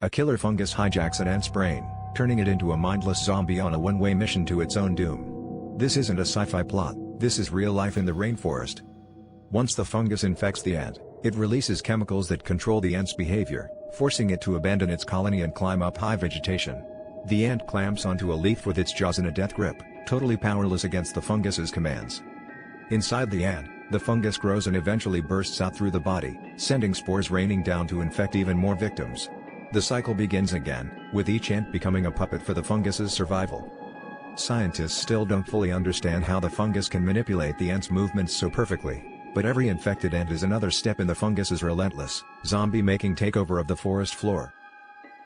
A killer fungus hijacks an ant's brain, turning it into a mindless zombie on a one-way mission to its own doom. This isn't a sci-fi plot, this is real life in the rainforest. Once the fungus infects the ant, it releases chemicals that control the ant's behavior, forcing it to abandon its colony and climb up high vegetation. The ant clamps onto a leaf with its jaws in a death grip, totally powerless against the fungus's commands. Inside the ant, the fungus grows and eventually bursts out through the body, sending spores raining down to infect even more victims. The cycle begins again, with each ant becoming a puppet for the fungus's survival. Scientists still don't fully understand how the fungus can manipulate the ant's movements so perfectly, but every infected ant is another step in the fungus's relentless, zombie-making takeover of the forest floor.